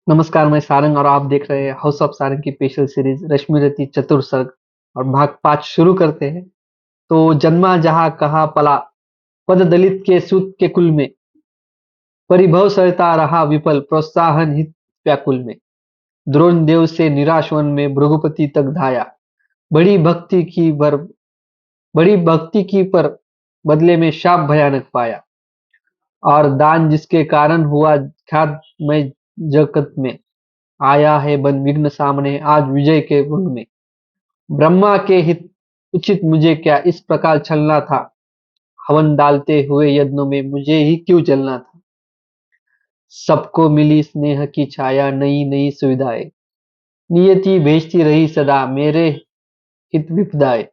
नमस्कार, मैं सारंग और आप देख रहे हैं हाउस ऑफ सारंग की स्पेशल सीरीज रश्मि रति चतुर्सर्ग और भाग 5 शुरू करते हैं। तो जन्मा जहाँ कहाँ पला, पद दलित के सूत के कुल में, परिभव सहता रहा विपल प्रोत्साहन हित व्याकुल में। द्रोण देव से निराश वन में भृगुपति तक धाया, बड़ी भक्ति की बर बड़ी भक्ति की पर बदले में शाप भयानक पाया। और दान जिसके कारण हुआ ख्यात मैं जगत में, आया है बन विघ्न सामने आज विजय के भंग में। ब्रह्मा के हित उचित मुझे क्या इस प्रकार छलना था, हवन डालते हुए यज्ञ में मुझे ही क्यों जलना था। सबको मिली स्नेह की छाया नई नई सुविधाएं, नियति भेजती रही सदा मेरे हित विपदाएं।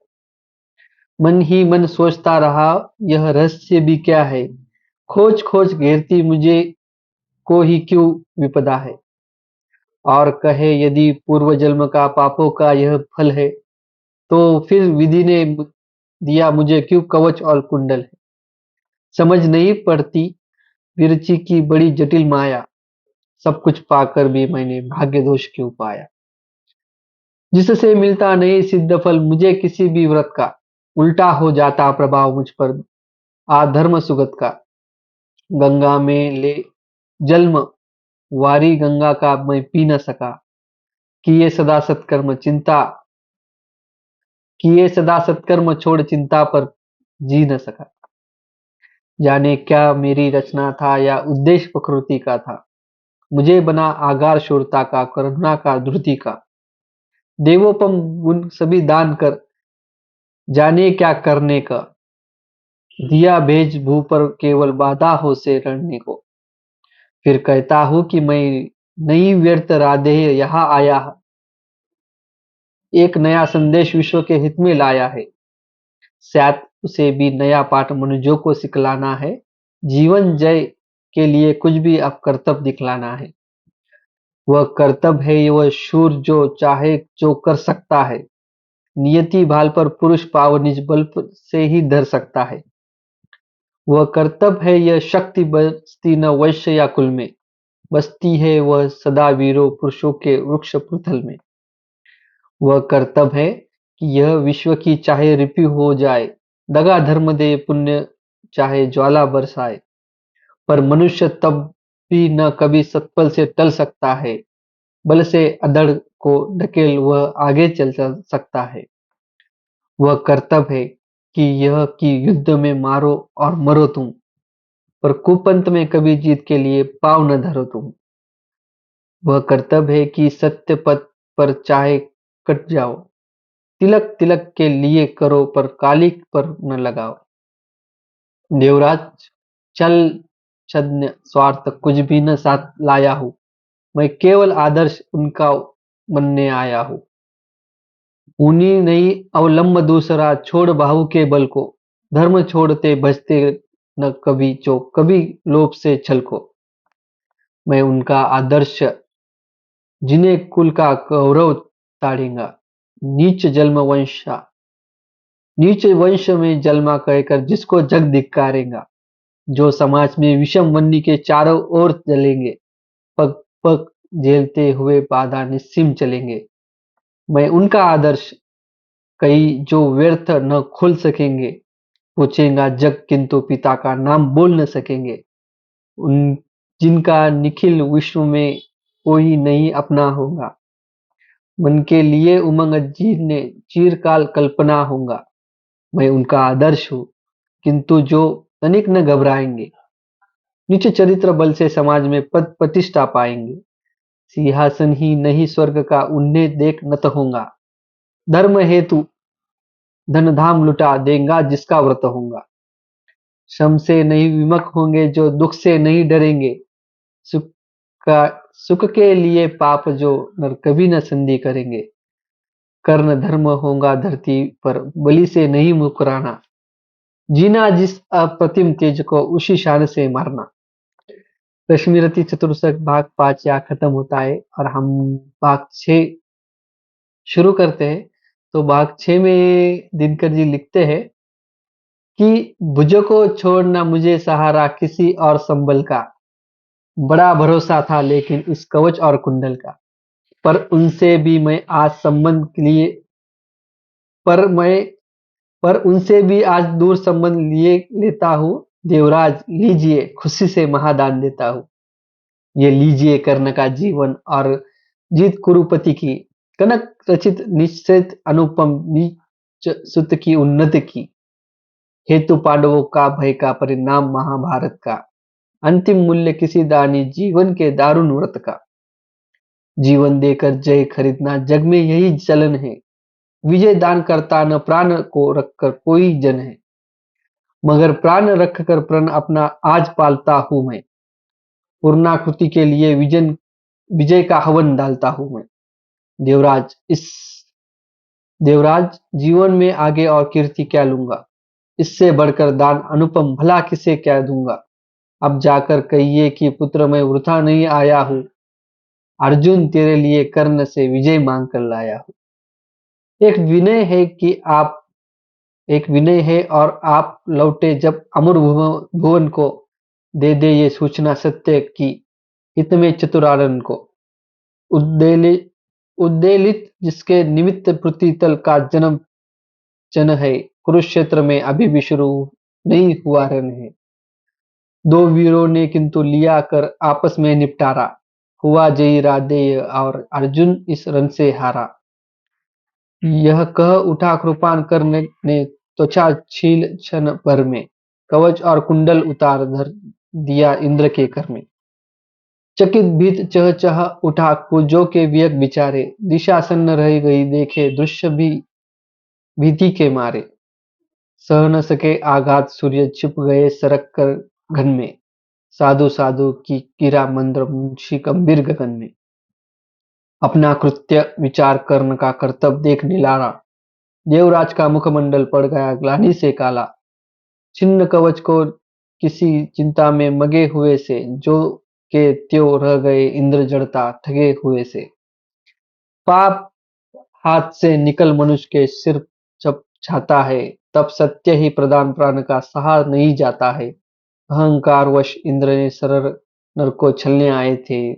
मन ही मन सोचता रहा यह रहस्य भी क्या है, खोज खोज घेरती मुझे को ही क्यों विपदा है। और कहे यदि पूर्व जन्म का पापों का यह फल है, तो फिर विधि ने दिया मुझे क्यों कवच और कुंडल है। समझ नहीं पड़ती विरची की बड़ी जटिल माया, सब कुछ पाकर भी मैंने भाग्य दोष क्यों पाया। जिससे मिलता नहीं सिद्ध फल मुझे किसी भी व्रत का, उल्टा हो जाता प्रभाव मुझ पर आधर्म सुगत का। गंगा में ले जन्म, वारी गंगा का मैं पी न सका, किए सदा सत्कर्म चिंता किए सदा सत्कर्म छोड़ चिंता पर जी न सका। जाने क्या मेरी रचना था या उद्देश्य प्रकृति का था, मुझे बना आगार शूरता का करुणा का धृति का। देवोपम गुण सभी दान कर, जाने क्या करने का, दिया भेज भू पर केवल बाधा हो से रणने को। फिर कहता हूँ कि मैं नई व्यर्थ राधे यहाँ आया, एक नया संदेश विश्व के हित में लाया है। शायद उसे भी नया पाठ मनुष्यों को सिखलाना है, जीवन जय के लिए कुछ भी अब कर्तव्य दिखलाना है। वह कर्तव्य है वह शूर जो चाहे जो कर सकता है, नियति भाल पर पुरुष पाव निज बल से ही धर सकता है। वह कर्तव्य है यह शक्ति बसती न वैश्य या कुल में, बसती है वह सदा वीरों पुरुषों के वृक्ष पृथल में। वह कर्तव्य है कि यह विश्व की चाहे रिपि हो जाए, दगा धर्म दे पुण्य चाहे ज्वाला बरसाए, पर मनुष्य तब भी न कभी सत्पल से टल सकता है, बल से अधड़ को ढकेल वह आगे चल सकता है। वह कर्तव्य है कि यह कि युद्ध में मारो और मरो तुम, पर कुपंथ में कभी जीत के लिए पाँव न धरो तुम। वह कर्तव्य है कि सत्य पथ पर चाहे कट जाओ, तिलक तिलक के लिए करो पर कालिक पर न लगाओ। देवराज चल छद्म स्वार्थ कुछ भी न साथ लाया हूँ, मैं केवल आदर्श उनका बनने आया हूँ। ऊनी नहीं अवलंब दूसरा छोड़ बाहु के बल को, धर्म छोड़ते भजते न कभी जो कभी लोभ से छल को। मैं उनका आदर्श जिन्हें कुल का गौरव ताड़ेगा, नीच जन्म वंशा नीच वंश में जन्मा कहकर जिसको जग धिक्कारेगा, जो समाज में विषम वन्नी के चारों ओर चलेंगे, पग पग झेलते हुए बाधा निस्सीम चलेंगे। मैं उनका आदर्श कई जो व्यर्थ न खुल सकेंगे, पूछेगा जग किंतु पिता का नाम बोल न सकेंगे। उन जिनका निखिल विश्व में कोई नहीं अपना होगा, मन के लिए उमंग जीने चिरकाल कल्पना होगा। मैं उनका आदर्श हूँ, किंतु जो तनिक न घबराएंगे, नीच चरित्र बल से समाज में पद प्रतिष्ठा पाएंगे। सिंहासन ही नहीं स्वर्ग का उन्हें देख नत होगा, धर्म हेतु धन धाम लुटा देगा जिसका व्रत होगा। श्रम से नहीं विमुख होंगे जो दुख से नहीं डरेंगे, सुख का सुख के लिए पाप जो नर कभी न संधि करेंगे। कर्ण धर्म होगा धरती पर बलि से नहीं मुकराना, जीना जिस अप्रतिम तेज को उसी शान से मारना। रश्मिरथी चतुर्दश भाग 5 यहाँ खत्म होता है और हम भाग 6 शुरू करते हैं। तो भाग 6 में दिनकर जी लिखते हैं कि भुज को छोड़ना मुझे सहारा किसी और संबल का, बड़ा भरोसा था लेकिन इस कवच और कुंडल का। पर उनसे भी मैं आज संबंध के लिए पर मैं पर उनसे भी आज दूर संबंध लिए लेता हूँ। देवराज लीजिए, खुशी से महादान देता हूँ। ये लीजिए कर्ण का जीवन और जीत कुरुपति की, कनक रचित निश्चित अनुपम नीच सुत की उन्नति की, हेतु पांडवों का भय का परिणाम महाभारत का, अंतिम मूल्य किसी दानी जीवन के दारुण व्रत का। जीवन देकर जय खरीदना जग में यही चलन है, विजय दान करता न प्राण को रखकर कोई जन है, मगर प्राण रखकर प्रण अपना आज पालता हूँ मैं। पूर्णाकृति के लिए विजय का हवन डालता हूँ मैं। देवराज इस देवराज जीवन में आगे और कीर्ति क्या लूंगा, इससे बढ़कर दान अनुपम भला किसे क्या दूंगा। अब जाकर कहिए कि पुत्र मैं वृथा नहीं आया हूँ, अर्जुन तेरे लिए कर्ण से विजय मांग कर लाया हूँ। एक विनय है कि आप एक विनय है और आप लौटे जब अमर भुवन को, दे दे ये सूचना सत्य की, हित में चतुरानन को। उद्वेलित उद्वेलित जिसके निमित्त पृथ्वीतल का जन्म जन है, कुरुक्षेत्र में अभी भी शुरू नहीं हुआ रण है। दो वीरों ने किंतु लिया कर आपस में निपटारा, हुआ जयी राधेय और अर्जुन इस रण से हारा। यह कह उठा कृपाण कर्ण ने त्वचा छील क्षण भर में, कवच और कुंडल उतार धर दिया इंद्र के कर में। चकित भीत चह चह उठा कुजो के वियक बिचारे, दिशा सन्न रह गई देखे दृश्य भी भीति के मारे। सह न सके आघात सूर्य छिप गए सरक कर घन में, साधु साधु की कीरा मंद्र मुंशी गंभीर गगन में। अपना कृत्य विचार कर्ण का कर्तव्य देख निलारा, देवराज का मुखमंडल पड़ गया ग्लानि से काला। छिन्न कवच को किसी चिंता में मगे हुए से, जो के त्यों रह गए इंद्र जड़ता ठगे हुए से। पाप हाथ से निकल मनुष्य के सिर जब छाता है, तब सत्य ही प्रदान प्राण का सहा नहीं जाता है। अहंकारवश इंद्र ने सरर नर को छलने आए थे,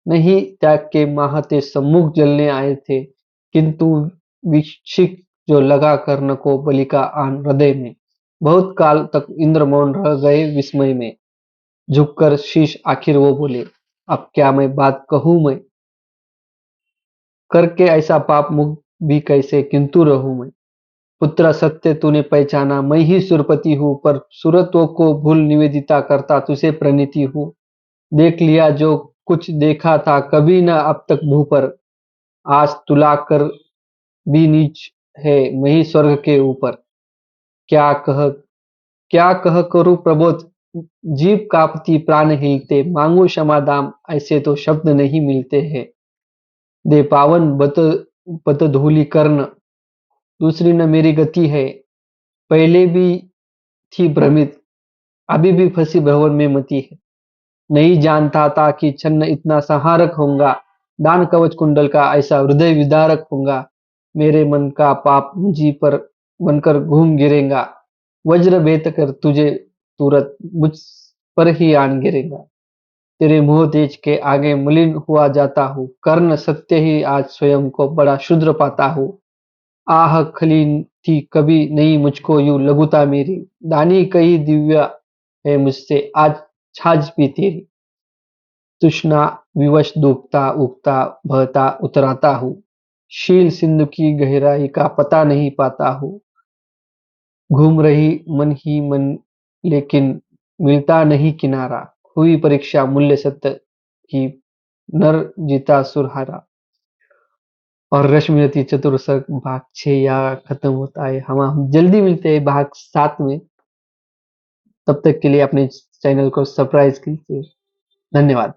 नहीं त्याग के माहते सम्मुख जलने आए थे, किंतु विक्षिक जो लगा कर्ण को बलि का आन हृदय में। बहुत काल तक इंद्र मौन रह गए विस्मय में, झुककर शीश आखिर वो बोले, अब क्या मैं बात कहूं मैं, करके ऐसा पाप मुख भी कैसे किंतु रहूं मैं। पुत्र सत्य तूने पहचाना, मैं ही सुरपति हूँ, पर सुरतों को भूल निवेदिता करता तुझे प्रणीति हूँ। देख लिया जो कुछ देखा था कभी न अब तक भू पर, आज तुला कर भी नीच है मैं ही स्वर्ग के ऊपर। क्या कह क्या कह करूं प्रबोध, जीव कांपती प्राण हिलते, मांगू क्षमा दाम ऐसे तो शब्द नहीं मिलते हैं। दे पावन बत धूलि कर्ण, दूसरी न मेरी गति है। पहले भी थी भ्रमित, अभी भी फंसी भंवर में मती है। नहीं जानता था कि छन्न इतना संहारक होऊंगा, दान कवच कुंडल का ऐसा हृदय विदारक होऊंगा। मेरे मन का पाप मुझी पर बनकर घूम गिरेगा, वज्र भेद कर तुझे तुरंत मुझ पर ही आन गिरेगा। तेरे मोह तेज के आगे मलिन हुआ जाता हूँ, कर्ण सत्य ही आज स्वयं को बड़ा शुद्र पाता हूँ। आह खली थी कभी नहीं मुझको यूं लघुता मेरी, दानी कही दिव्या है मुझसे आज छाछ भी तेरी। तृष्णा विवश डूबता उगता बहता उतराता हूँ, शील सिंधु की गहराई का पता नहीं पाता हूँ। घूम रही मन ही मन लेकिन मिलता नहीं किनारा, हुई परीक्षा मूल्य सत्य की, नर जीता सुरहारा। और रश्मिरथी चतुर्सर्ग भाग 6 यहाँ खत्म होता है। हम जल्दी मिलते हैं भाग 7 में। तब तक के लिए अपने चैनल को सब्सक्राइब कीजिए। धन्यवाद।